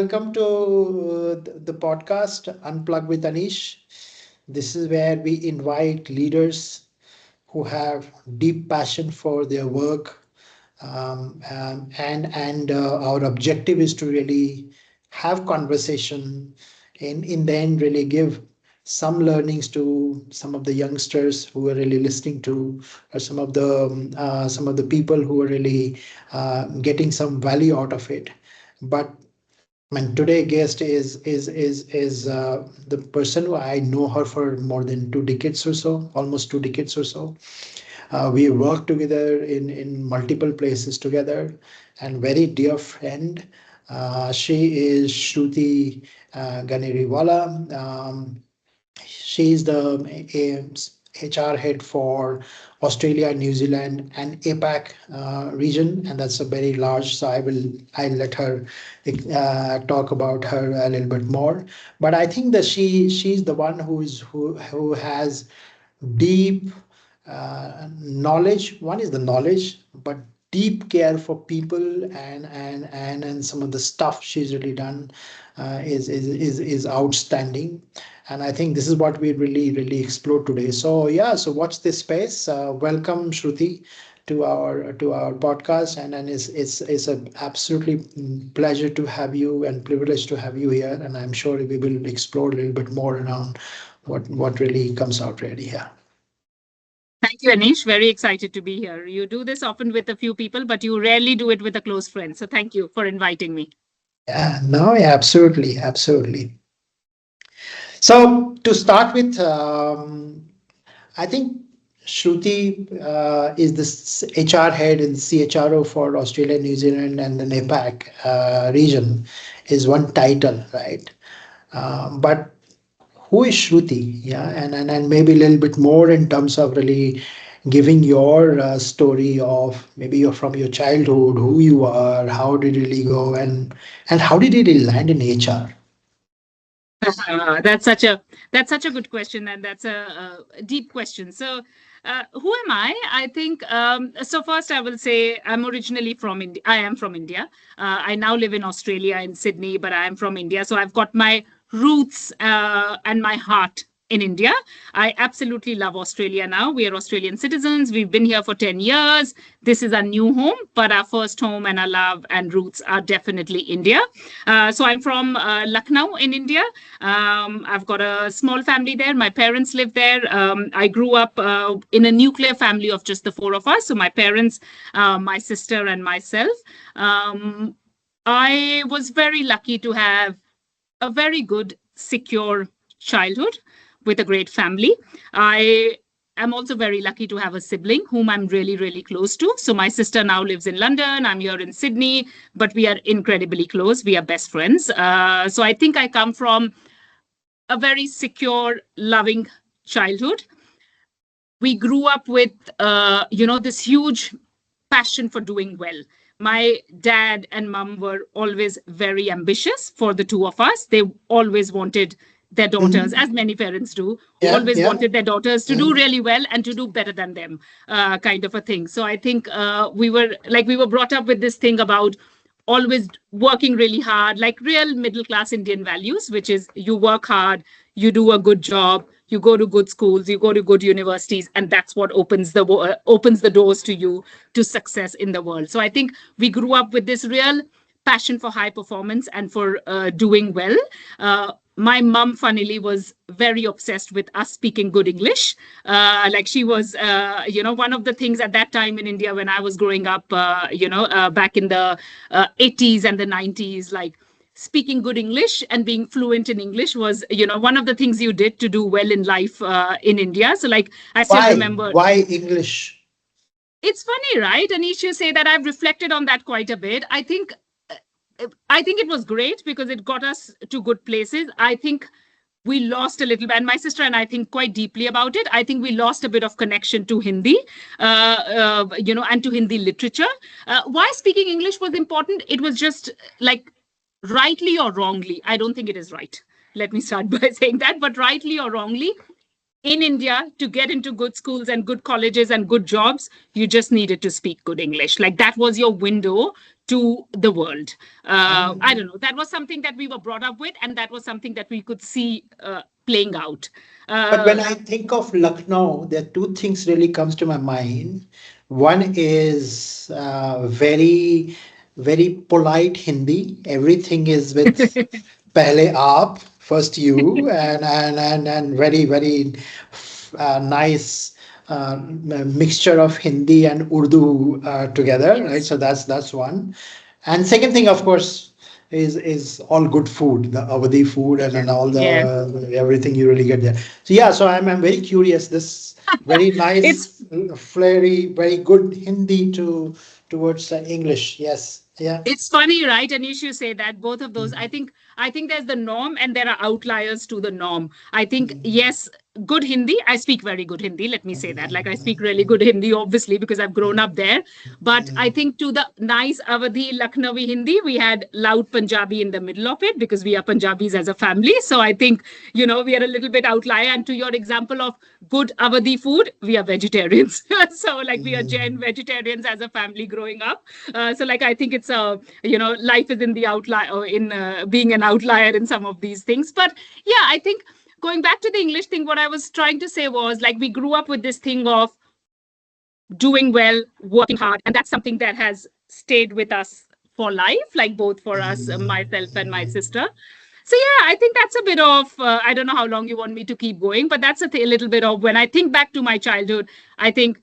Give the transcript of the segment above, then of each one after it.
welcome to the podcast Unplugged with Anish. This is where we invite leaders who have deep passion for their work, and our objective is to really have conversation, in the end really give some learnings to some of the youngsters who are really listening to, or some of the people who are really getting some value out of it. But I mean, today guest is the person who I know her for more than 2 decades or so, almost 2 decades or so. We work together in multiple places together, and very dear friend. She is Shruti Ganeriwala. She is the HR head for Australia, New Zealand, and APAC region, and that's a very large. So I'll let her talk about her a little bit more. But I think that she's the one who has deep knowledge. One is the knowledge, but deep care for people, and some of the stuff she's really done is outstanding. And I think this is what we really explore today. So yeah, so watch this space. Welcome, Shruti, to our podcast, and it's a absolutely pleasure to have you and privilege to have you here. And I'm sure we will explore a little bit more around what really comes out really here. Thank you, Anish. Very excited to be here. You do this often with a few people, but you rarely do it with a close friend. So thank you for inviting me. Yeah, no, yeah, absolutely. So to start with, I think Shruti is the HR head in CHRO for Australia, New Zealand, and the APAC region is one title, right? But who is Shruti? Yeah, and maybe a little bit more in terms of really giving your story of maybe you're from your childhood, who you are, how did it really go, and how did it really land in HR? That's such a good question, and that's a deep question. So, who am I? I think so. First, I will say I'm originally from India. I am from India. I now live in Australia in Sydney, but I am from India. So I've got my roots and my heart in India. I absolutely love Australia now. We are Australian citizens. We've been here for 10 years. This is our new home, but our first home and our love and roots are definitely India. So I'm from Lucknow in India. I've got a small family there. My parents live there. I grew up in a nuclear family of just the four of us. So my parents, my sister, and myself. I was very lucky to have a very good, secure childhood with a great family. I am also very lucky to have a sibling whom I'm really close to. So my sister now lives in London. I'm here in Sydney, but we are incredibly close. We are best friends. So I think I come from a very secure, loving childhood. We grew up with, this huge passion for doing well. My dad and mom were always very ambitious for the two of us. They always wanted their daughters, as many parents do, Yeah, always yeah. wanted their daughters to do really well and to do better than them, kind of a thing. So I think we were brought up with this thing about always working really hard, like real middle class Indian values, which is you work hard, you do a good job, you go to good schools, you go to good universities, and that's what opens the doors to you to success in the world. So I think we grew up with this real passion for high performance and for doing well. My mum, funnily, was very obsessed with us speaking good English. Like she was, one of the things at that time in India when I was growing up, back in the 80s and the 90s, like speaking good English and being fluent in English was, one of the things you did to do well in life in India. So, like, I still remember. Why English? It's funny, right? Anish, you say that. I've reflected on that quite a bit. I think it was great because it got us to good places. I think we lost a little bit, and my sister and I think quite deeply about it. I think we lost a bit of connection to Hindi, and to Hindi literature. Why speaking English was important? It was just like, rightly or wrongly, I don't think it is right. Let me start by saying that, but rightly or wrongly, in India, to get into good schools and good colleges and good jobs, you just needed to speak good English. Like that was your window to the world. I don't know. That was something that we were brought up with, and that was something that we could see playing out. But when Uh, I think of Lucknow, there are two things really comes to my mind. One is very polite Hindi. Everything is with pehle aap, first you, and very nice mixture of Hindi and Urdu together, right? yes. So that's one. And second thing, of course, is all good food, the Avadi food and all Yeah. the everything you really get there. So yeah, so I'm very curious. This very nice, It's flary, very good Hindi to towards English. Yes, yeah. It's funny, right? Anish, you say that both of those. I think there's the norm and there are outliers to the norm. I think yes, good Hindi. I speak very good Hindi. Let me say that. Like I speak really good Hindi, obviously, because I've grown up there. But I think to the nice Awadhi Lucknowi Hindi, we had loud Punjabi in the middle of it because we are Punjabis as a family. So I think we are a little bit outlier. And to your example of good Awadhi food, we are vegetarians. So like we are Jain vegetarians as a family growing up. So like I think it's life is in the outlier or in being an outlier in some of these things. But yeah, I think going back to the English thing, what I was trying to say was like we grew up with this thing of doing well, working hard, and that's something that has stayed with us for life, like both for us, myself and my sister. So yeah, I think that's a bit of I don't know how long you want me to keep going, but that's a little bit of when I think back to my childhood. I think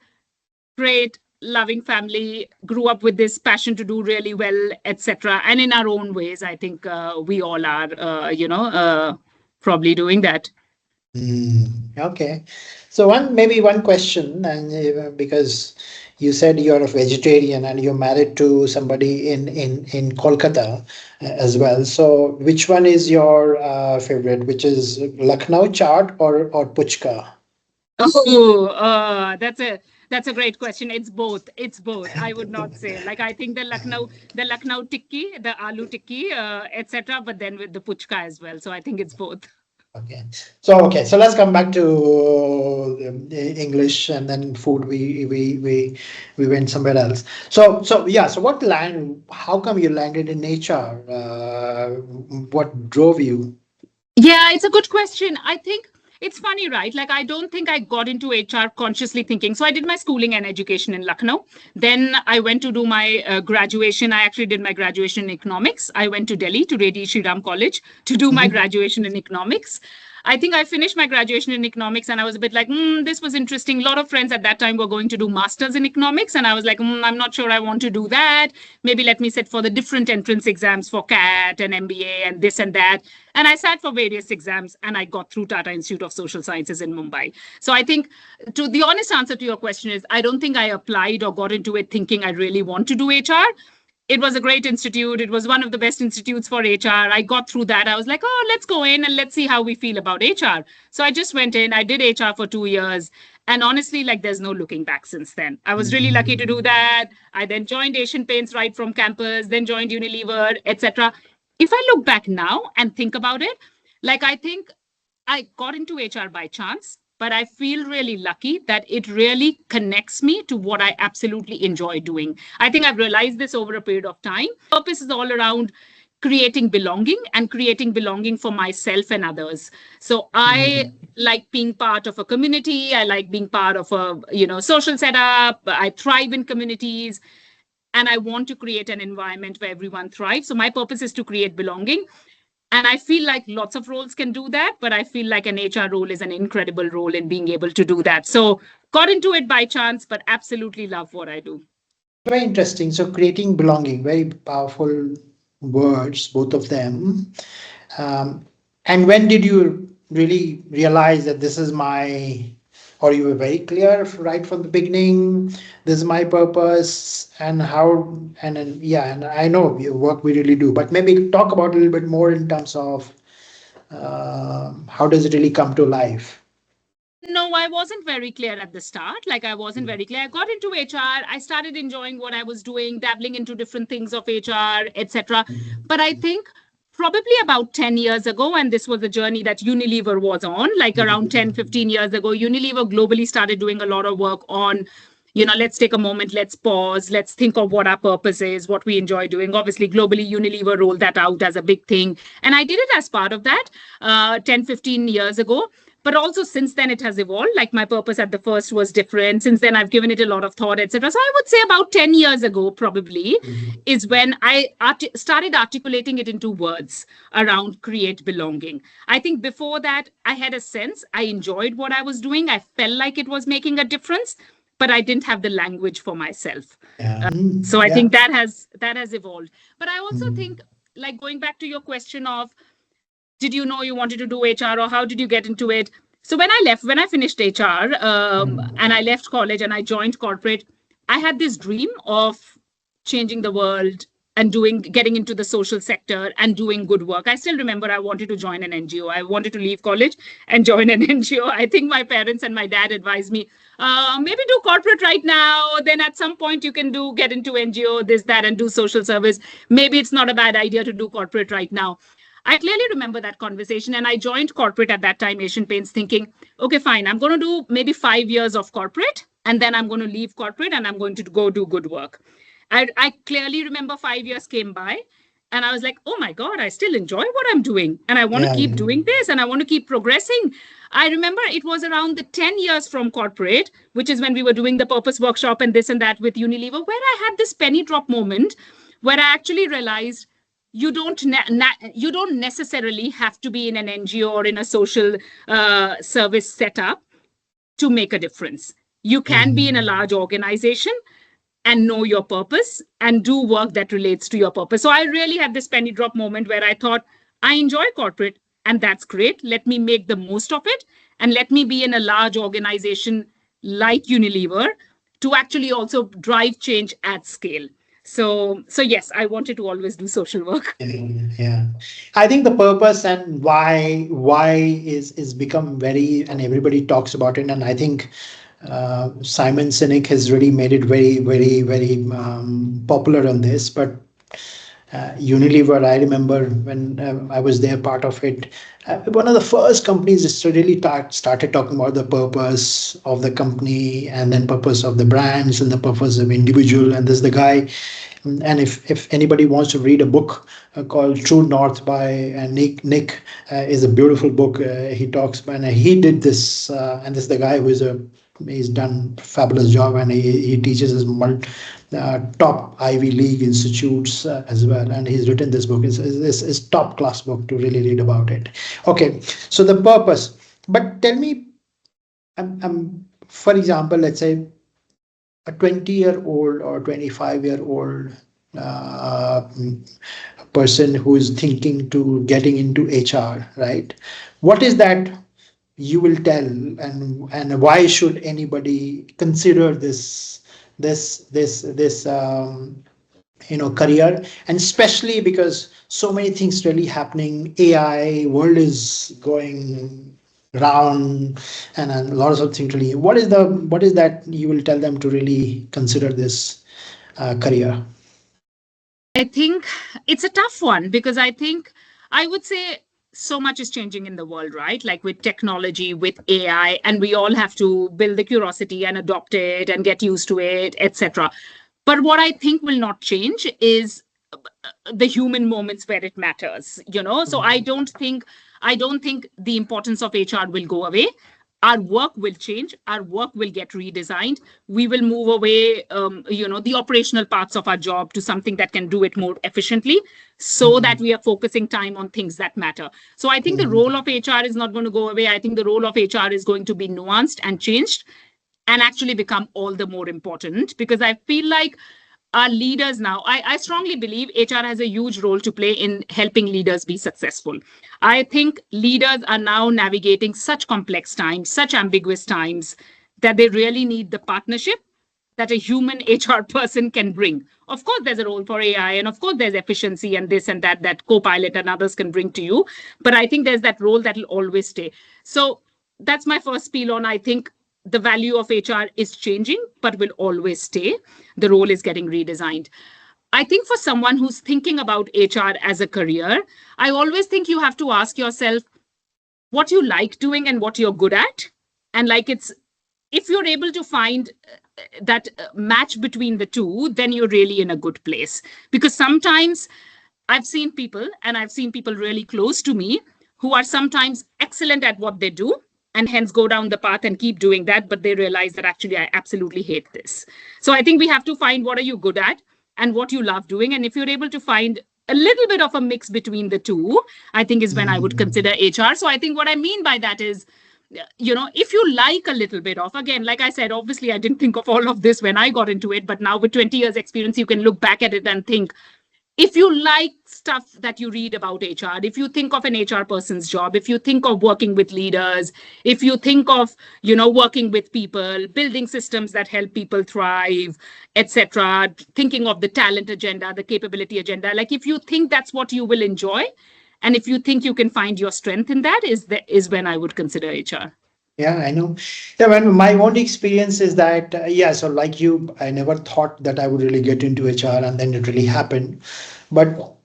great loving family, grew up with this passion to do really well, etc. And in our own ways, I think we all are probably doing that. Okay. So maybe one question, and because you said you're a vegetarian and you're married to somebody in Kolkata as well. So which one is your favorite? Which is Lucknow chaat or puchka? Oh, that's a great question. It's both. It's both. I would not say like I think the Lucknow tikki, the aloo tikki, etc. But then with the puchka as well. So I think it's both. Okay. So let's come back to English and then food. We went somewhere else. So yeah. So what land? How come you landed in HR? What drove you? Yeah, it's a good question. I think it's funny, right? Like, I don't think I got into HR consciously thinking. So, I did my schooling and education in Lucknow. Then, I went to do my graduation. I actually did my graduation in economics. I went to Delhi to Reddy Shriram College to do my Mhm. graduation in economics. I think I finished my graduation in economics and I was a bit like, this was interesting. A lot of friends at that time were going to do masters in economics. And I was like, I'm not sure I want to do that. Maybe let me sit for the different entrance exams for CAT and MBA and this and that. And I sat for various exams and I got through Tata Institute of Social Sciences in Mumbai. So I think to the honest answer to your question is I don't think I applied or got into it thinking I really want to do HR. It was a great institute. It was one of the best institutes for HR. I got through that. I was like, oh, let's go in and let's see how we feel about HR. So I just went in. I did HR for 2 years. And honestly, like there's no looking back since then. I was really lucky to do that. I then joined Asian Paints right from campus, then joined Unilever, etc. If I look back now and think about it, like I think I got into HR by chance, but I feel really lucky that it really connects me to what I absolutely enjoy doing. I think I've realized this over a period of time. Purpose is all around creating belonging and creating belonging for myself and others. So I like being part of a community. I like being part of a, social setup. I thrive in communities and I want to create an environment where everyone thrives. So my purpose is to create belonging. And I feel like lots of roles can do that, but I feel like an HR role is an incredible role in being able to do that. So got into it by chance, but absolutely love what I do. Very interesting. So creating belonging, very powerful words, both of them. Um, and when did you really realize that this is my, or you were very clear right from the beginning, this is my purpose and how, and then, yeah, and I know your work we really do, but maybe talk about a little bit more in terms of how does it really come to life? No, I wasn't very clear at the start. Like, I wasn't very clear. I got into HR. I started enjoying what I was doing, dabbling into different things of HR, etc. But I think probably about 10 years ago, and this was a journey that Unilever was on, like around 10, 15 years ago, Unilever globally started doing a lot of work on, let's take a moment, let's pause, let's think of what our purpose is, what we enjoy doing. Obviously, globally, Unilever rolled that out as a big thing. And I did it as part of that 10, 15 years ago. But also since then it has evolved. Like my purpose at the first was different. Since then I've given it a lot of thought, etc. So I would say about 10 years ago, probably, is when I started articulating it into words around create belonging. I think before that I had a sense, I enjoyed what I was doing. I felt like it was making a difference, but I didn't have the language for myself. So I think that has evolved. But I also think, like going back to your question of, did you know you wanted to do HR, or how did you get into it? So when I finished HR and I left college and I joined corporate, I had this dream of changing the world and getting into the social sector and doing good work. I still remember I wanted to join an NGO. I wanted to leave college and join an NGO. I think my parents and my dad advised me, maybe do corporate right now. Then at some point you can get into NGO, this, that, and do social service. Maybe it's not a bad idea to do corporate right now. I clearly remember that conversation, and I joined corporate at that time, Asian Paints, thinking, okay, fine, I'm going to do maybe 5 years of corporate, and then I'm going to leave corporate and I'm going to go do good work. I clearly remember 5 years came by, and I was like, oh my God, I still enjoy what I'm doing, and I want to keep doing this, and I want to keep progressing. I remember it was around the 10 years from corporate, which is when we were doing the purpose workshop and this and that with Unilever, where I had this penny drop moment where I actually realized, you don't necessarily have to be in an NGO or in a social service setup to make a difference. You can be in a large organization and know your purpose and do work that relates to your purpose. So I really had this penny drop moment where I thought, I enjoy corporate and that's great. Let me make the most of it, and let me be in a large organization like Unilever to actually also drive change at scale. So yes, I wanted to always do social work. Yeah, I think the purpose and why is become very, and everybody talks about it. And I think Simon Sinek has really made it very, very, very popular on this. But Unilever, I remember when I was there, part of it. One of the first companies is to really started talking about the purpose of the company, and then purpose of the brands, and the purpose of individual. And there's the guy, and if anybody wants to read a book called True North by Nick, is a beautiful book. He talks, and he did this, and this is the guy who he's done a fabulous job, and he teaches his top Ivy League institutes as well, and he's written this book. It's top class book to really read about it. Okay, so the purpose. But tell me, for example, let's say a 20-year-old or 25-year-old person who is thinking to getting into HR, right? What is that you will tell, and why should anybody consider this career? And especially because so many things really happening, AI world is going round, and a lot of things really. What is that you will tell them to really consider this career? I think it's a tough one, because I think I would say so much is changing in the world, right? Like with technology, with AI, and we all have to build the curiosity and adopt it and get used to it, etc. But what I think will not change is the human moments where it matters, So I don't think the importance of HR will go away. Our work will change. Our work will get redesigned. We will move away, the operational parts of our job to something that can do it more efficiently, so that we are focusing time on things that matter. So I think the role of HR is not going to go away. I think the role of HR is going to be nuanced and changed, and actually become all the more important, because I feel like our leaders now, I strongly believe HR has a huge role to play in helping leaders be successful. I think leaders are now navigating such complex times, such ambiguous times, that they really need the partnership that a human HR person can bring. Of course, there's a role for AI, and of course, there's efficiency and this and that Copilot and others can bring to you. But I think there's that role that will always stay. So that's my first spiel on, I think the value of HR is changing, but will always stay. The role is getting redesigned. I think for someone who's thinking about HR as a career, I always think you have to ask yourself what you like doing and what you're good at. And like it's, if you're able to find that match between the two, then you're really in a good place. Because sometimes I've seen people, and I've seen people really close to me, who are sometimes excellent at what they do and hence go down the path and keep doing that, but they realize that actually I absolutely hate this. So I think we have to find what are you good at and what you love doing. And if you're able to find a little bit of a mix between the two, I think is when I would consider HR. So I think what I mean by that is, if you like a little bit of, again, like I said, obviously I didn't think of all of this when I got into it, but now with 20 years experience, you can look back at it and think, if you like stuff that you read about HR, if you think of an HR person's job, if you think of working with leaders, if you think of, working with people, building systems that help people thrive, etc., thinking of the talent agenda, the capability agenda, like if you think that's what you will enjoy, and if you think you can find your strength in that, is when I would consider HR. Yeah, I know. Yeah, when my own experience is that, yeah, so like you, I never thought that I would really get into HR, and then it really happened. But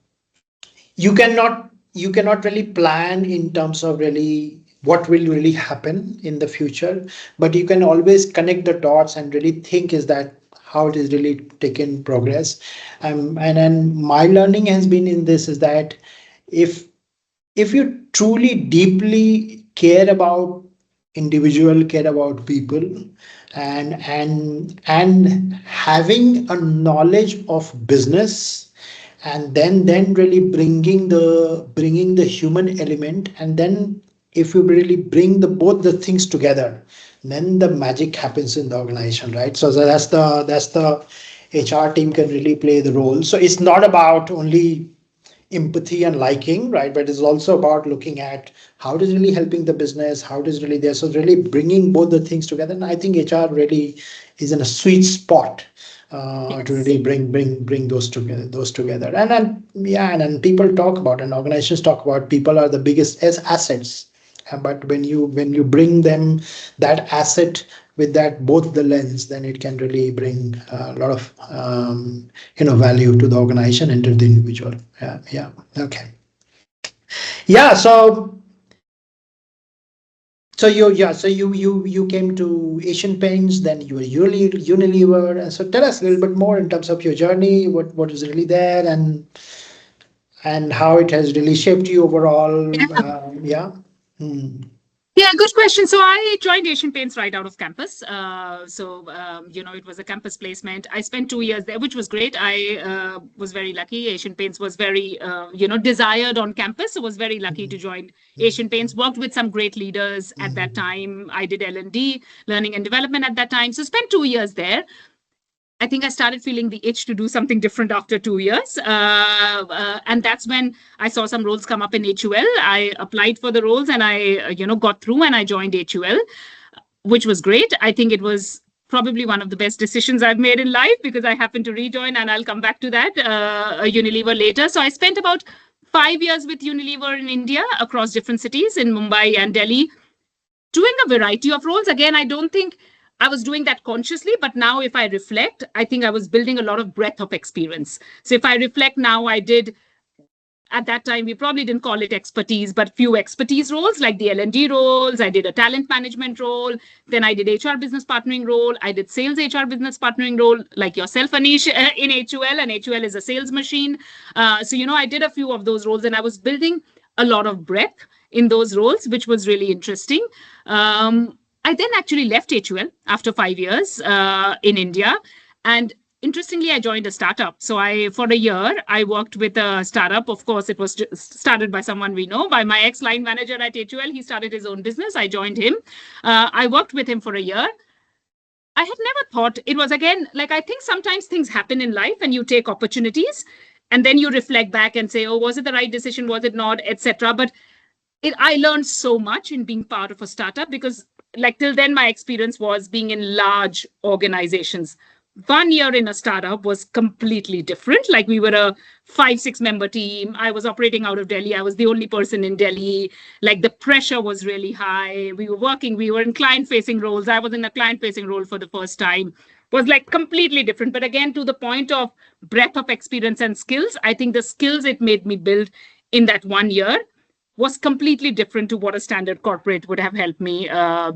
you cannot really plan in terms of really what will really happen in the future, but you can always connect the dots and really think is that how it is really taking progress. And then my learning has been in this is that if if you truly deeply care about individual, care about people, and having a knowledge of business, and then really bringing the human element, and then if you really bring the both the things together, then the magic happens in the organization, right? So that's the HR team can really play the role. So it's not about only empathy and liking, right? But it's also about looking at how it is really helping the business, how it is really there. So really bringing both the things together. And I think HR really is in a sweet spot to Yes. really bring those together. And then people talk about, and organizations talk about, people are the biggest as assets. But when you bring them that asset with that both the lens, then it can really bring a lot of value to the organization and to the individual. Yeah. Okay. Yeah. So you came to Asian Paints, then you were Unilever, and so tell us a little bit more in terms of your journey, what is really there, and how it has really shaped you overall. Yeah. Hmm. Yeah, good question. So I joined Asian Paints right out of campus. It was a campus placement. I spent 2 years there, which was great. I was very lucky. Asian Paints was very, desired on campus. So was very lucky to join Asian Paints. Worked with some great leaders at that time. I did L&D, learning and development at that time. So spent 2 years there. I think I started feeling the itch to do something different after 2 years. And that's when I saw some roles come up in HUL. I applied for the roles and I, got through and I joined HUL, which was great. I think it was probably one of the best decisions I've made in life because I happened to rejoin, and I'll come back to that, Unilever later. So I spent about 5 years with Unilever in India across different cities in Mumbai and Delhi, doing a variety of roles. Again, I don't think I was doing that consciously, but now if I reflect, I think I was building a lot of breadth of experience. So if I reflect now, I did, at that time, we probably didn't call it expertise, but few expertise roles like the L&D roles. I did a talent management role. Then I did HR business partnering role. I did sales HR business partnering role like yourself, Anish, in HUL, and HUL is a sales machine. I did a few of those roles and I was building a lot of breadth in those roles, which was really interesting. I then actually left HUL after 5 years in India. And interestingly, I joined a startup. So for a year, I worked with a startup. Of course, it was started by someone we know, by my ex-line manager at HUL. He started his own business. I joined him. I worked with him for a year. I had never thought it was, again, like I think sometimes things happen in life and you take opportunities and then you reflect back and say, oh, was it the right decision? Was it not, etc. But I learned so much in being part of a startup because like till then, my experience was being in large organizations. 1 year in a startup was completely different. Like we were a 5-6 member team. I was operating out of Delhi. I was the only person in Delhi. Like the pressure was really high. We were in client facing roles. I was in a client facing role for the first time. was like completely different. But again, to the point of breadth of experience and skills, I think the skills it made me build in that 1 year was completely different to what a standard corporate would have helped me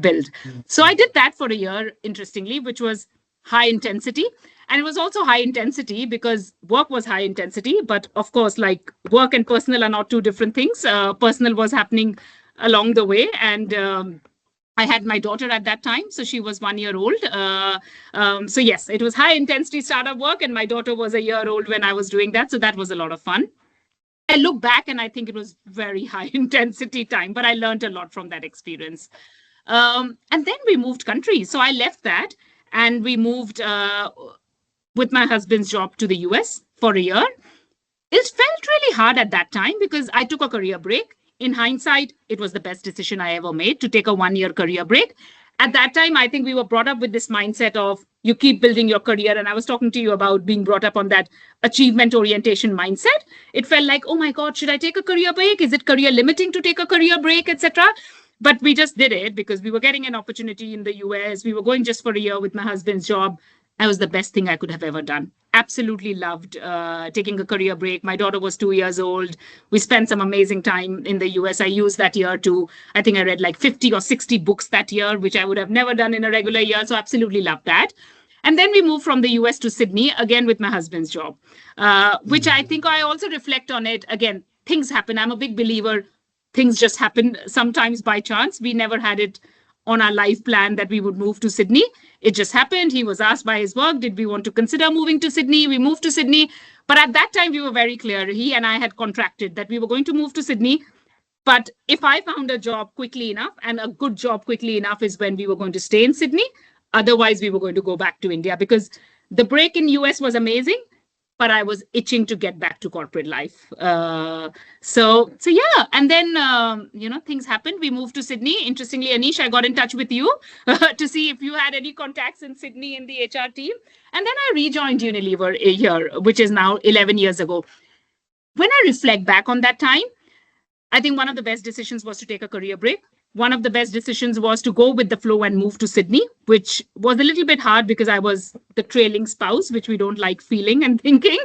build. So I did that for a year, interestingly, which was high intensity. And it was also high intensity because work was high intensity. But of course, like work and personal are not two different things. Personal was happening along the way. And I had my daughter at that time, so she was 1 year old. So yes, it was high intensity startup work, and my daughter was a year old when I was doing that. So that was a lot of fun. I look back and I think it was very high intensity time, but I learned a lot from that experience. And then we moved countries. So I left that and we moved with my husband's job to the US for a year. It felt really hard at that time because I took a career break. In hindsight, it was the best decision I ever made to take a 1 year career break. At that time, I think we were brought up with this mindset of you keep building your career. And I was talking to you about being brought up on that achievement orientation mindset. It felt like, oh my God, should I take a career break? Is it career limiting to take a career break, etc.? But we just did it because we were getting an opportunity in the US. We were going just for a year with my husband's job. That was the best thing I could have ever done. Absolutely loved taking a career break. My daughter was 2 years old. We spent some amazing time in the US. I used that year to, I think I read like 50 or 60 books that year, which I would have never done in a regular year. So absolutely loved that. And then we moved from the US to Sydney, again with my husband's job, which I think I also reflect on it. Again, things happen. I'm a big believer. Things just happen sometimes by chance. We never had it on our life plan that we would move to Sydney. It just happened. He was asked by his work, did we want to consider moving to Sydney? We moved to Sydney. But at that time, we were very clear. He and I had contracted that we were going to move to Sydney. But if I found a job quickly enough, and a good job quickly enough is when we were going to stay in Sydney. Otherwise, we were going to go back to India because the break in US was amazing. But I was itching to get back to corporate life. So yeah. And then, things happened. We moved to Sydney. Interestingly, Anish, I got in touch with you to see if you had any contacts in Sydney in the HR team. And then I rejoined Unilever a year, which is now 11 years ago. When I reflect back on that time, I think one of the best decisions was to take a career break. One of the best decisions was to go with the flow and move to Sydney, which was a little bit hard because I was the trailing spouse, which we don't like feeling and thinking,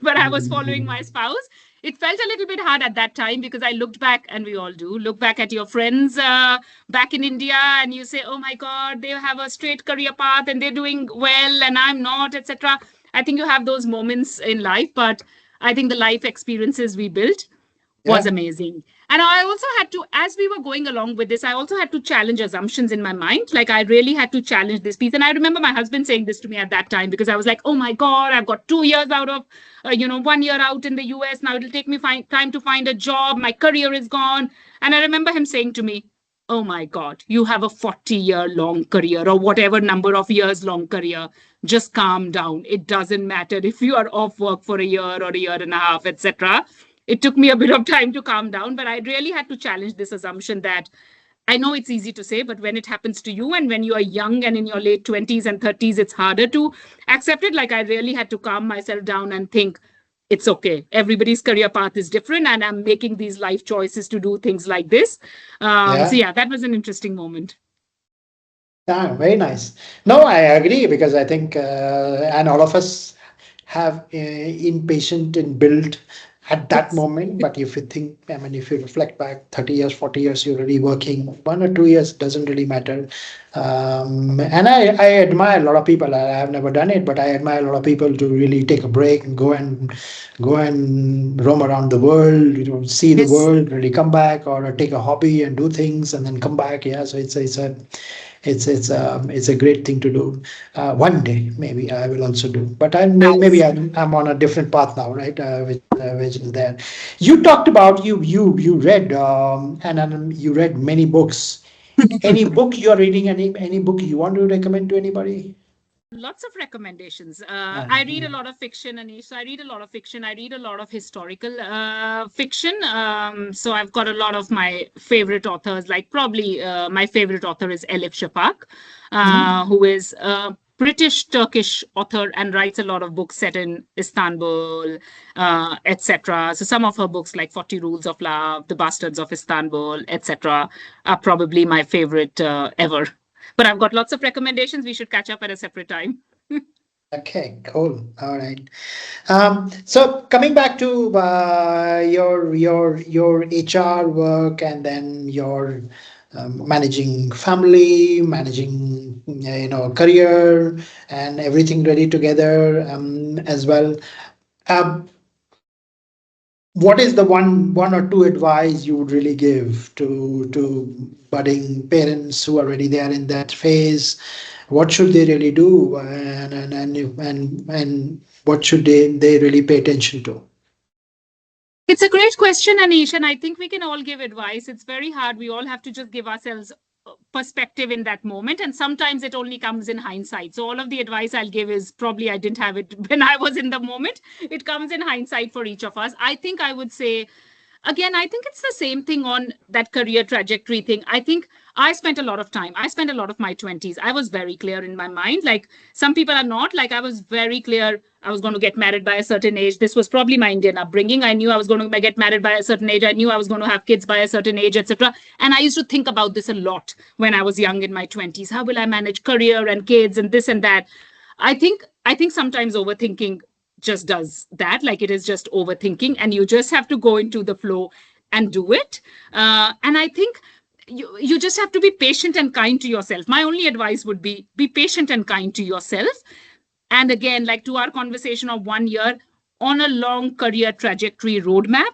but I was following my spouse. It felt a little bit hard at that time because I looked back, and we all do, look back at your friends back in India and you say, oh my God, they have a straight career path and they're doing well and I'm not, etc. I think you have those moments in life, but I think the life experiences we built was amazing. And I also had to, as we were going along with this, I also had to challenge assumptions in my mind. Like I really had to challenge this piece. And I remember my husband saying this to me at that time because I was like, oh my God, I've got 2 years out of, 1 year out in the US. Now it'll take me time to find a job. My career is gone. And I remember him saying to me, oh my God, you have a 40-year-long career or whatever number of years long career. Just calm down. It doesn't matter if you are off work for a year or a year and a half, etc. It took me a bit of time to calm down, but I really had to challenge this assumption that I know it's easy to say, but when it happens to you and when you are young and in your late 20s and 30s, it's harder to accept it. Like I really had to calm myself down and think, it's okay. Everybody's career path is different and I'm making these life choices to do things like this. So yeah, that was an interesting moment. Yeah, very nice. No, I agree because I think, and all of us have impatient and built at that moment. But if you think, I mean, if you reflect back 30 years, 40 years, you're already working, 1 or 2 years doesn't really matter. And I admire a lot of people. I have never done it, but I admire a lot of people to really take a break and go and roam around the world, see the world, really come back, or take a hobby and do things and then come back. Yeah, so it's a great thing to do. One day, maybe I will also do, but maybe I'm on a different path now, right? Which is there. You talked about you read and you read many books. Any book you're reading? Any book you want to recommend to anybody? Lots of recommendations. I read a lot of fiction, Anish. So I read a lot of fiction. I read a lot of historical fiction. So I've got a lot of my favorite authors, like probably my favorite author is Elif Shafak, who is a British-Turkish author and writes a lot of books set in Istanbul, etc. So some of her books like 40 Rules of Love, The Bastards of Istanbul, etc. are probably my favorite ever. But I've got lots of recommendations. We should catch up at a separate time. Okay, cool. All right. So coming back to your HR work, and then your managing family, managing career, and everything ready together as well. Um, what is the one or two advice you would really give to budding parents who are already there in that phase? What should they really do, and what should they really pay attention to? It's a great question, Anish, and I think we can all give advice. It's very hard. We all have to just give ourselves perspective in that moment, and sometimes it only comes in hindsight. So all of the advice I'll give is probably I didn't have it when I was in the moment. It comes in hindsight for each of us. I think I would say, again, I think it's the same thing on that career trajectory thing. I think I spent a lot of my 20s. I was very clear in my mind. Like some people are not. Like I was very clear I was going to get married by a certain age. This was probably my Indian upbringing. I knew I was going to get married by a certain age. I knew I was going to have kids by a certain age, etc. And I used to think about this a lot when I was young in my 20s. How will I manage career and kids and this and that? I think sometimes overthinking just does that. Like it is just overthinking, and you just have to go into the flow and do it. And I think you just have to be patient and kind to yourself. My only advice would be patient and kind to yourself. And again, like to our conversation of 1 year on a long career trajectory roadmap,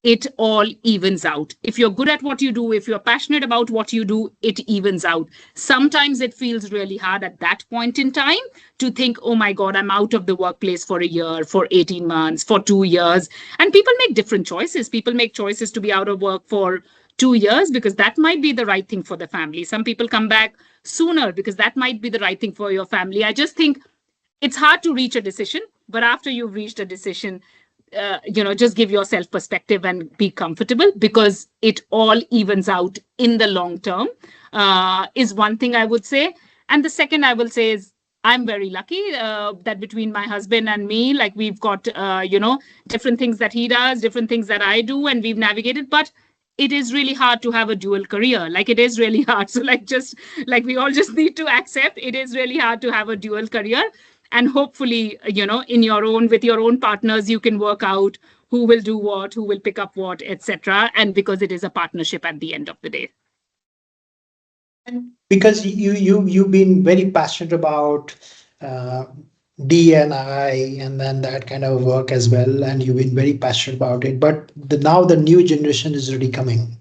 it all evens out. If you're good at what you do, if you're passionate about what you do, it evens out. Sometimes it feels really hard at that point in time to think, oh my God, I'm out of the workplace for a year, for 18 months, for 2 years. And people make different choices. People make choices to be out of work for 2 years because that might be the right thing for the family. Some people come back sooner because that might be the right thing for your family. I just think it's hard to reach a decision, but after you've reached a decision, just give yourself perspective and be comfortable because it all evens out in the long term, is one thing I would say. And the second I will say is I'm very lucky that between my husband and me, like we've got, different things that he does, different things that I do, and we've navigated. But it is really hard to have a dual career. Like it is really hard. So like just like we all just need to accept it is really hard to have a dual career. And hopefully, in your own with your own partners, you can work out who will do what, who will pick up what, etc. And because it is a partnership at the end of the day. Because you've been very passionate about uh, D&I and then that kind of work as well, and you've been very passionate about it. But now the new generation is really coming.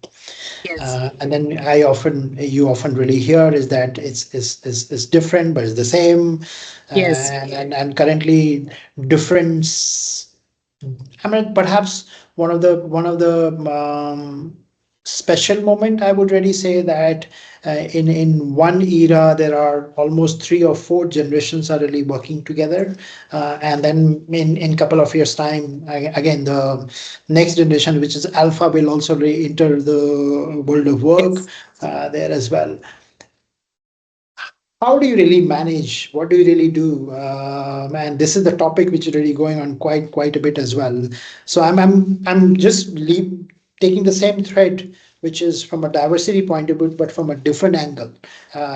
Yes. And then you often really hear is that it's different, but it's the same. Yes. And currently difference. I mean, perhaps one of the special moment, I would really say that in one era there are almost 3 or 4 generations are really working together, and then in couple of years time, again the next generation, which is alpha, will also enter the world of work Yes. there as well. How do you really manage? What do you really do? And this is the topic which is really going on quite a bit as well. So I'm just taking the same thread, which is from a diversity point of view, but from a different angle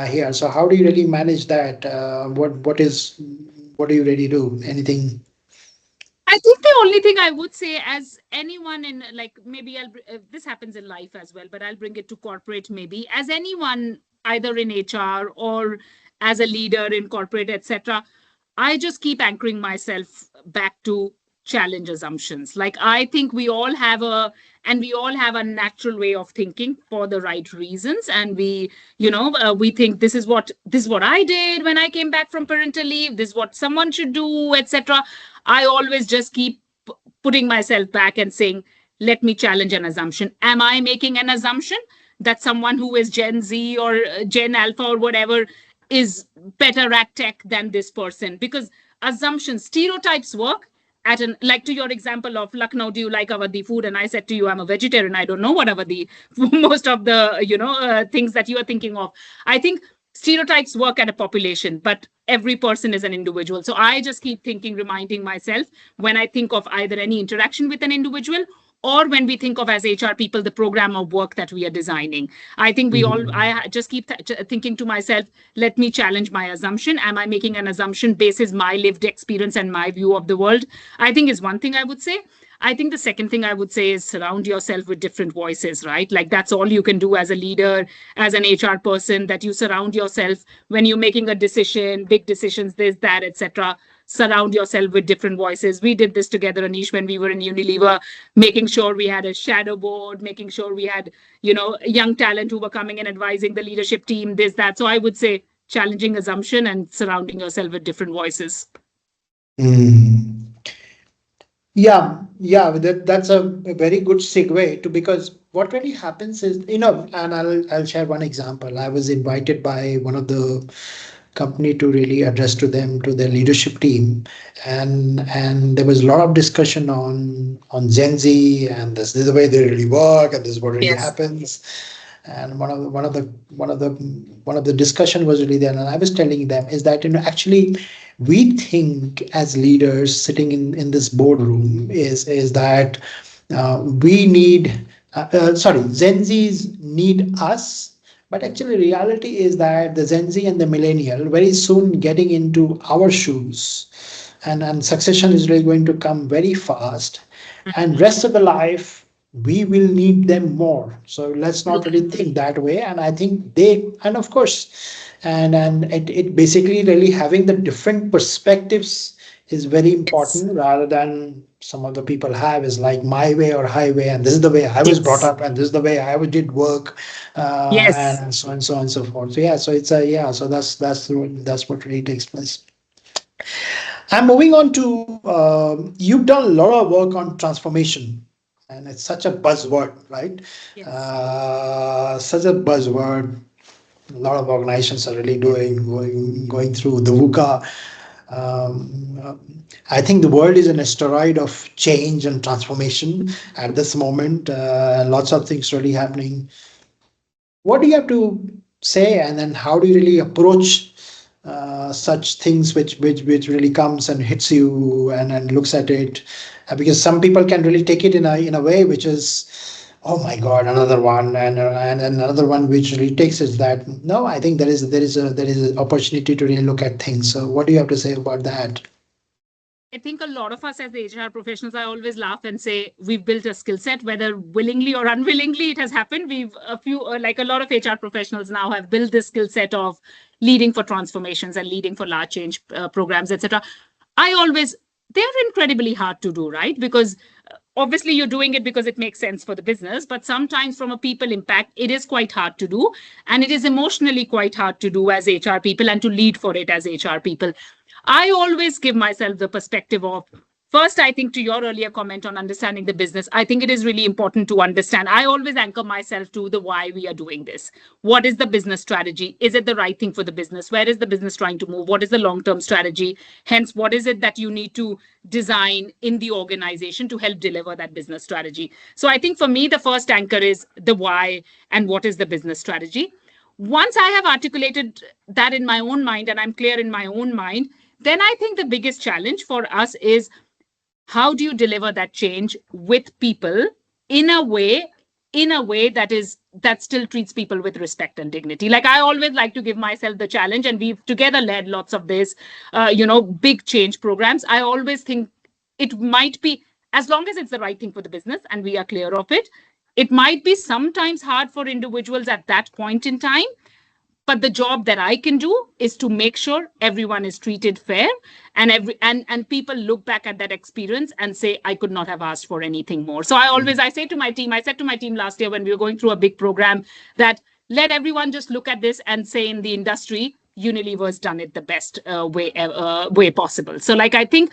here. So how do you really manage that? What do you really do? Anything? I think the only thing I would say, as anyone in, like, maybe this happens in life as well, but I'll bring it to corporate maybe. As anyone, either in HR or as a leader in corporate, etc., I just keep anchoring myself back to challenge assumptions. Like I think we all have a natural way of thinking for the right reasons, and we think this is what I did when I came back from parental leave. This is what someone should do, etc. I always just keep putting myself back and saying, let me challenge an assumption. Am I making an assumption that someone who is Gen Z or Gen Alpha or whatever is better at tech than this person? Because assumptions, stereotypes work. At an, like to your example of Lucknow, do you like Awadhi food? And I said to you, I'm a vegetarian. I don't know what Awadhi, most of the things that you are thinking of. I think stereotypes work at a population, but every person is an individual. So I just keep thinking, reminding myself when I think of either any interaction with an individual or when we think of as HR people, the program of work that we are designing. I think I just keep thinking to myself, let me challenge my assumption. Am I making an assumption basis my lived experience and my view of the world? I think is one thing I would say. I think the second thing I would say is surround yourself with different voices, right? Like that's all you can do as a leader, as an HR person, that you surround yourself when you're making a decision, big decisions, this, that, etc. Surround yourself with different voices. We did this together, Anish, when we were in Unilever, making sure we had a shadow board, making sure we had, young talent who were coming and advising the leadership team, this, that. So I would say challenging assumption and surrounding yourself with different voices. Mm. Yeah, that's a very good segue to, because what really happens is, and I'll share one example. I was invited by one of the company to really address to them, to their leadership team, and there was a lot of discussion on Gen Z, and this is the way they really work, and this is what really Yes. happens. And one of the discussion was really there, and I was telling them is that, actually we think as leaders sitting in this boardroom is that we need sorry, Gen Zs need us, but actually reality is that the Gen Z and the millennial very soon getting into our shoes, and succession is really going to come very fast, and rest of the life we will need them more. So let's not really think that way. And I think and of course, and it basically really having the different perspectives is very Yes. important, rather than some of the people have is like my way or highway, and this is the way I was brought Yes. up, and this is the way I did work, Yes. and so on, so on and so forth. So yeah, so it's a yeah, so that's what really takes place. I'm moving on to you've done a lot of work on transformation, and it's such a buzzword, right? Yes. Such a buzzword. A lot of organizations are really going through the VUCA. I think the world is an asteroid of change and transformation at this moment. Lots of things really happening. What do you have to say, and then how do you really approach such things which really comes and hits you, and looks at it? Because some people can really take it in a way which is, oh my god, another one, and another one which really takes is that, no, I think there is an opportunity to really look at things. So what do you have to say about that? I think a lot of us as HR professionals, I always laugh and say we've built a skill set, whether willingly or unwillingly, it has happened. Like a lot of HR professionals now have built this skill set of leading for transformations and leading for large change programs, etc. They're incredibly hard to do, right? Because obviously you're doing it because it makes sense for the business, but sometimes from a people impact, it is quite hard to do. And it is emotionally quite hard to do as HR people and to lead for it as HR people. I always give myself the perspective of, first, I think to your earlier comment on understanding the business, I think it is really important to understand. I always anchor myself to the why we are doing this. What is the business strategy? Is it the right thing for the business? Where is the business trying to move? What is the long-term strategy? Hence, what is it that you need to design in the organization to help deliver that business strategy? So I think for me, the first anchor is the why and what is the business strategy. Once I have articulated that in my own mind and I'm clear in my own mind, then I think the biggest challenge for us is how do you deliver that change with people in a way that still treats people with respect and dignity. Like I always like to give myself the challenge, and we've together led lots of this big change programs. I always think it might be, as long as it's the right thing for the business and we are clear of it, it might be sometimes hard for individuals at that point in time, but the job that I can do is to make sure everyone is treated fair, and people look back at that experience and say, I could not have asked for anything more. So I said to my team last year when we were going through a big program, that let everyone just look at this and say, in the industry, Unilever's done it the best way possible. So like, I think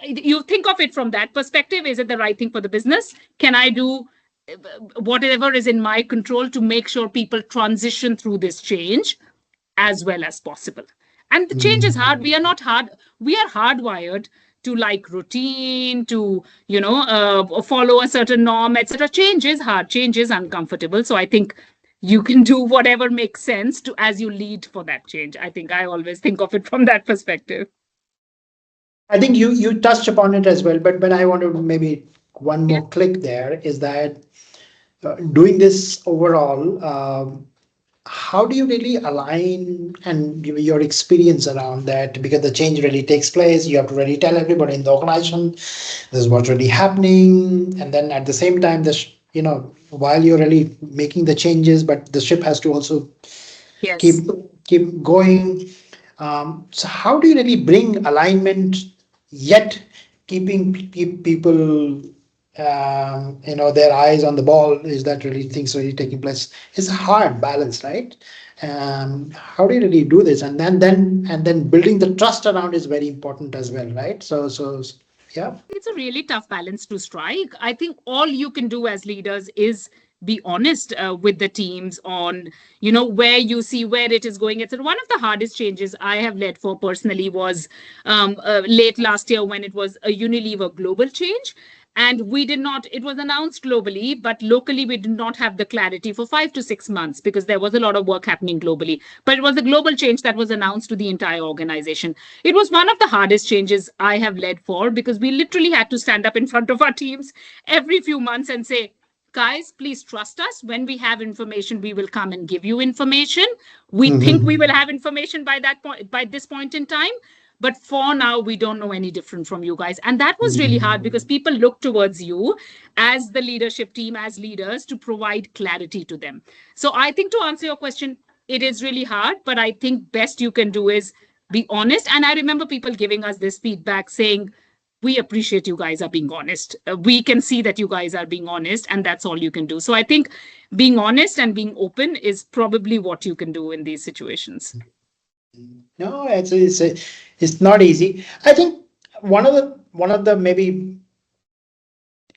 you think of it from that perspective. Is it the right thing for the business? Can I do whatever is in my control to make sure people transition through this change as well as possible? And the change is hard. We are not hard. We are hardwired to like routine, to follow a certain norm, etc. Change is hard. Change is uncomfortable. So I think you can do whatever makes sense to as you lead for that change. I think I always think of it from that perspective. I think you touched upon it as well, but I want to maybe one Yeah. more click there is that doing this overall, how do you really align and give your experience around that? Because the change really takes place, you have to really tell everybody in the organization this is what's really happening, and then at the same time, this while you're really making the changes, but the ship has to also keep Yes. keep going. So how do you really bring alignment yet keeping people their eyes on the ball? Is that really things really taking place? It's a hard balance, right? How do you really do this? And then building the trust around is very important as well, right? So yeah. It's a really tough balance to strike. I think all you can do as leaders is be honest with the teams on, where you see where it is going. It's one of the hardest changes I have led for personally was late last year when it was a Unilever global change. And we did not, it was announced globally, but locally we did not have the clarity for 5 to 6 months because there was a lot of work happening globally. But it was a global change that was announced to the entire organization. It was one of the hardest changes I have led for because we literally had to stand up in front of our teams every few months and say, guys, please trust us. When we have information, we will come and give you information. We think we will Mhm. have information by that point, by this point in time. But for now, we don't know any different from you guys. And that was really hard because Mhm. people look towards you as the leadership team, as leaders, to provide clarity to them. So I think to answer your question, it is really hard, but I think best you can do is be honest. And I remember people giving us this feedback saying, we appreciate you guys are being honest. We can see that you guys are being honest, and that's all you can do. So I think being honest and being open is probably what you can do in these situations. No, it's not easy. I think one of the maybe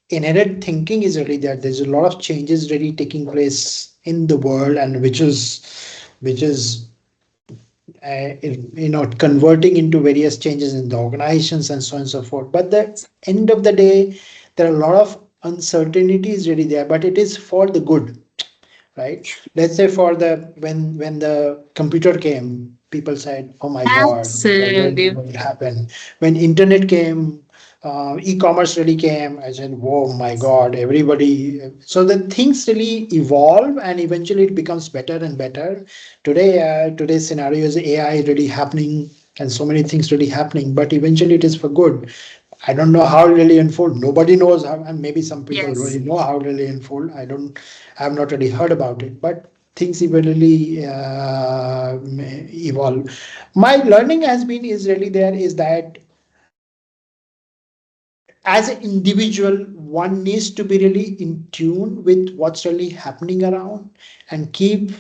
inherent thinking is really that there's a lot of changes really taking place in the world, and which is converting into various changes in the organizations and so on and so forth. But the end of the day, there are a lot of uncertainties really there, but it is for the good, right? Let's say for the when the computer came, people said, "Oh my God, what Absolutely. will happen?" When internet came, e-commerce really came. I said, "Whoa, my God!" Everybody. So the things really evolve, and eventually it becomes better and better. Today's scenario is AI really happening, and so many things really happening. But eventually, it is for good. I don't know how it really unfold. Nobody knows how, and maybe some people Yes. really know how it really unfold. I have not really heard about it, but things eventually evolve. My learning has been is really there is that as an individual, one needs to be really in tune with what's really happening around and keep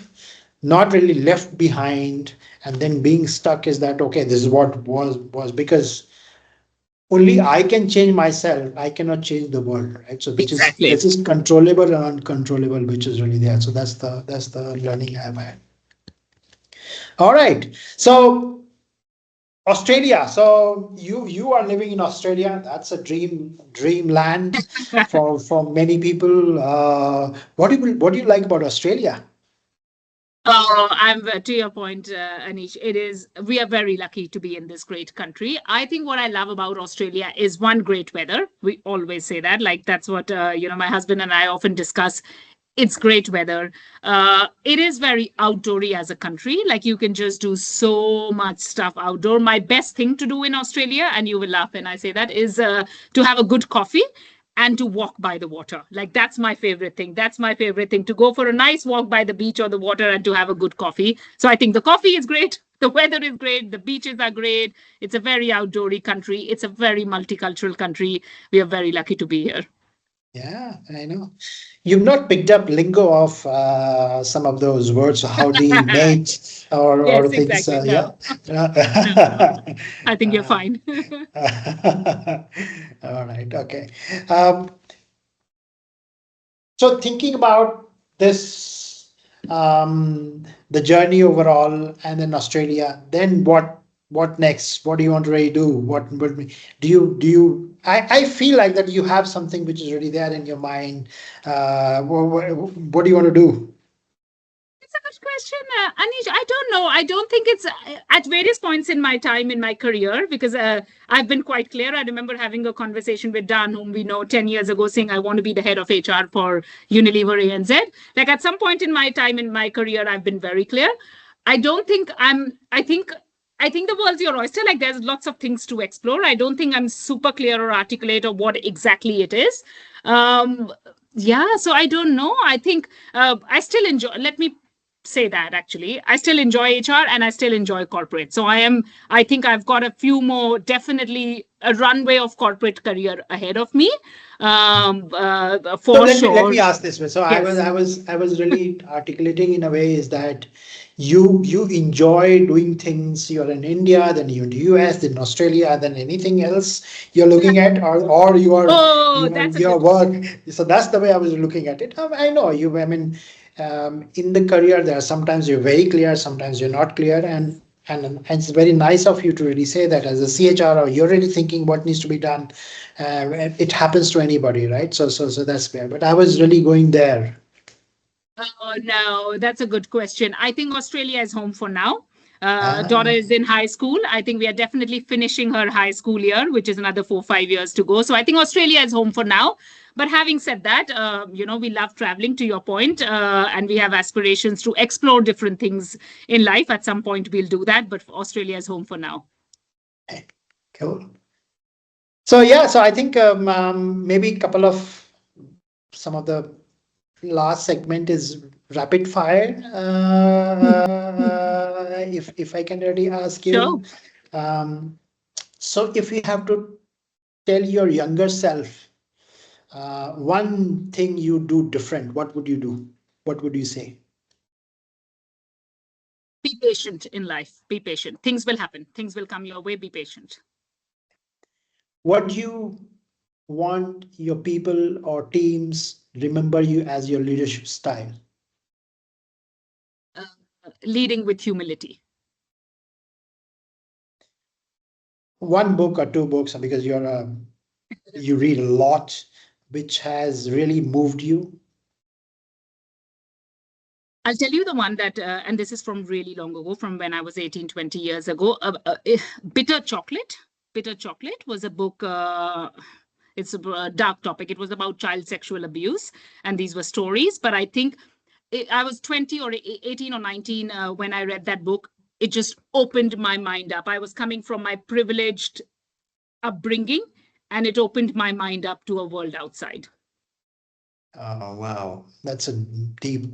not really left behind and then being stuck is that okay, this is what was because only I can change myself. I cannot change the world, right? So Exactly. which is controllable and uncontrollable, which is really there. So that's the learning I've had. All right. So Australia. So you are living in Australia. That's a dreamland for many people. What do you like about Australia? Oh, I'm to your point, Anish. It is, we are very lucky to be in this great country. I think what I love about Australia is one, great weather. We always say that, like that's what my husband and I often discuss. It's great weather. It is very outdoory as a country. Like you can just do so much stuff outdoor. My best thing to do in Australia, and you will laugh when I say that, is to have a good coffee and to walk by the water. Like that's my favorite thing. That's my favorite thing, to go for a nice walk by the beach or the water and to have a good coffee. So I think the coffee is great. The weather is great. The beaches are great. It's a very outdoory country. It's a very multicultural country. We are very lucky to be here. Yeah, I know. You've not picked up lingo of some of those words, howdy, mate, or Yes, things. exactly. Yeah. No, no, no. I think you're Uh, fine. all right. Okay. Um, so thinking about this, the journey overall, and then Australia, then what next? What do you want to really do? I feel like that you have something which is already there in your mind. What do you want to do? Great question, Anish. I don't know. I don't think it's at various points in my time in my career because I've been quite clear. I remember having a conversation with Dan, whom we know 10 years ago, saying, I want to be the head of HR for Unilever ANZ. Like at some point in my time in my career, I've been very clear. I don't think I think the world's your oyster. Like there's lots of things to explore. I don't think I'm super clear or articulate of what exactly it is. Um, yeah, so I don't know. I think I still enjoy. Let me say that actually, I still enjoy HR and I still enjoy corporate. So I think I've got a few more, definitely a runway of corporate career ahead of me, So for let me sure. ask this way. So Yes. I was really articulating in a way is that you enjoy doing things. You're in India, then you're in the US, then Australia, then anything else you're looking at, or Oh, that's a your good. work. So that's the way I was looking at it. I know you. I mean, in the career, there are sometimes you're very clear, sometimes you're not clear, and it's very nice of you to really say that as a CHR, or you're really thinking what needs to be done. It happens to anybody, right? So that's fair. But I was really going there. Oh, no, that's a good question. I think Australia is home for now. Daughter Ah, is in high school. I think we are definitely finishing her high school year, which is another 4, 5 years to go. So I think Australia is home for now. But having said that, we love traveling to your point, and we have aspirations to explore different things in life. At some point, we'll do that. But Australia is home for now. cool. So yeah, so I think maybe a couple of some of the last segment is rapid fire. If I can really ask Sure. you, um, so if you have to tell your younger self one thing you do different, what would you do? What would you say? Be patient in life. Be patient. Things will happen. Things will come your way. Be patient. What do you want your people or teams remember you as your leadership style? Uh, Leading with humility. One book or two books, because you read a lot, which has really moved you. I'll tell you the one that, and this is from really long ago, from when I was 18, 20 years ago. Bitter Chocolate. Bitter Chocolate was a book. It's a dark topic. It was about child sexual abuse, and these were stories. But I think I was 20 or 18 or 19 when I read that book. It just opened my mind up. I was coming from my privileged upbringing, and it opened my mind up to a world outside. Oh wow, that's a deep.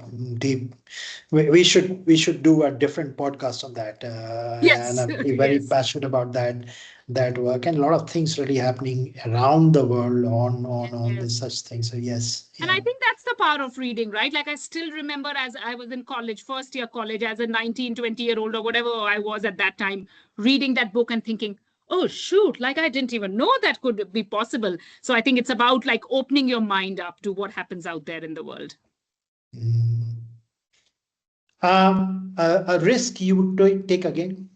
We should do a different podcast on that, and Yes, I'm very yes. passionate about that work and a lot of things really happening around the world on Yes. this such things. So yes, And yeah. I think that's the power of reading, right? Like I still remember as I was in college, first year college, as a 19, 20-year old or whatever I was at that time, reading that book and thinking, oh, shoot, like I didn't even know that could be possible. So I think it's about like opening your mind up to what happens out there in the world. Mm. A risk you would take again?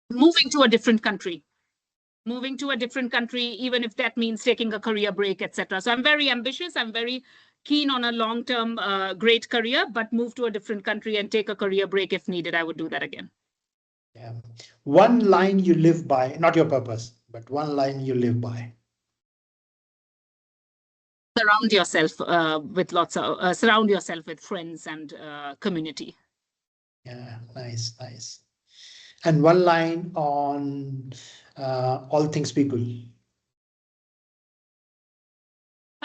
Moving to a different country. Moving to a different country, even if that means taking a career break, etc. So I'm very ambitious. I'm very keen on a long-term, great career, but move to a different country and take a career break if needed. I would do that again. Yeah. One line you live by, not your purpose, but one line you live by. Surround yourself with surround yourself with friends and community. Yeah, nice. And one line on all things people.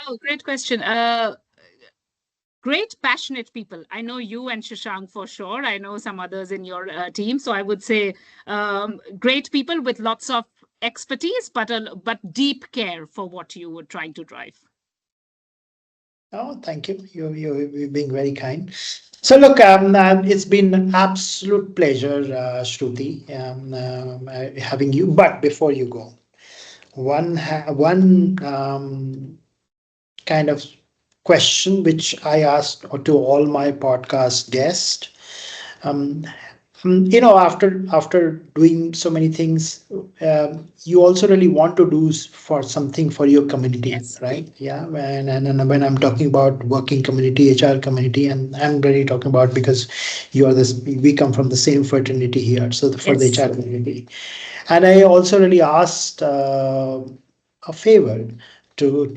Oh, great question. Great passionate people. I know you and Shashank for sure. I know some others in your team. So I would say great people with lots of expertise, but deep care for what you were trying to drive. Oh, thank you. You're being very kind. So look, it's been an absolute pleasure, Shruti, having you. But before you go, one kind of question which I asked to all my podcast guests. Um, After doing so many things, you also really want to do for something for your community, Yes. right? Yeah, and when I'm talking about working community, HR community, and I'm really talking about, because you are this, we come from the same fraternity here, so for the Yes. HR community. And I also really asked a favor to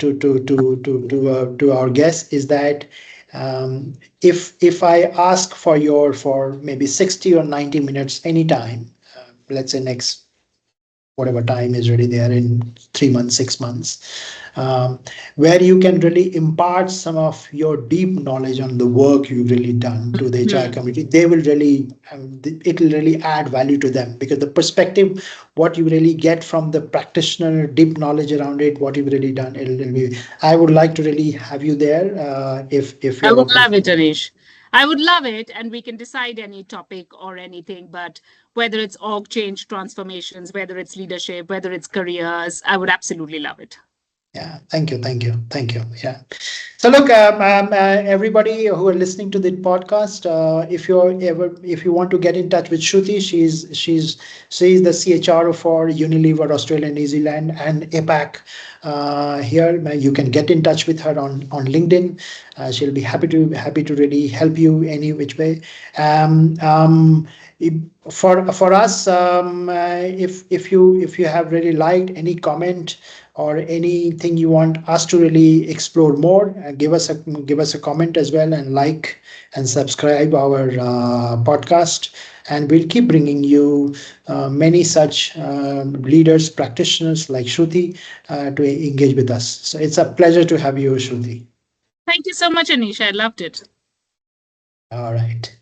our guests, is that if I ask for for maybe 60 or 90 minutes anytime, let's say next whatever time is really there in 3 months, 6 months, um, where you can really impart some of your deep knowledge on the work you've really done to the HR Hmm. community, they will really, it will really add value to them, because the perspective, what you really get from the practitioner, deep knowledge around it, what you've really done, it'll be. I would like to really have you there, if I you're would open. love it, Anish. I would love it, and we can decide any topic or anything, but whether it's org change transformations, whether it's leadership, whether it's careers, I would absolutely love it. Yeah, thank you, thank you, thank you. Yeah. So look, everybody who are listening to the podcast, if you want to get in touch with Shruti, she's the CHRO for Unilever Australia, New Zealand, and APAC. Here, you can get in touch with her on LinkedIn. She'll be happy to really help you any which way. Um, um, for us, if you have really liked any comment or anything you want us to really explore more, give us a comment as well, and like and subscribe our podcast, and we'll keep bringing you many such leaders, practitioners like Shruti, to engage with us. So it's a pleasure to have you, Shruti. Thank you so much, Anish. I loved it. All right.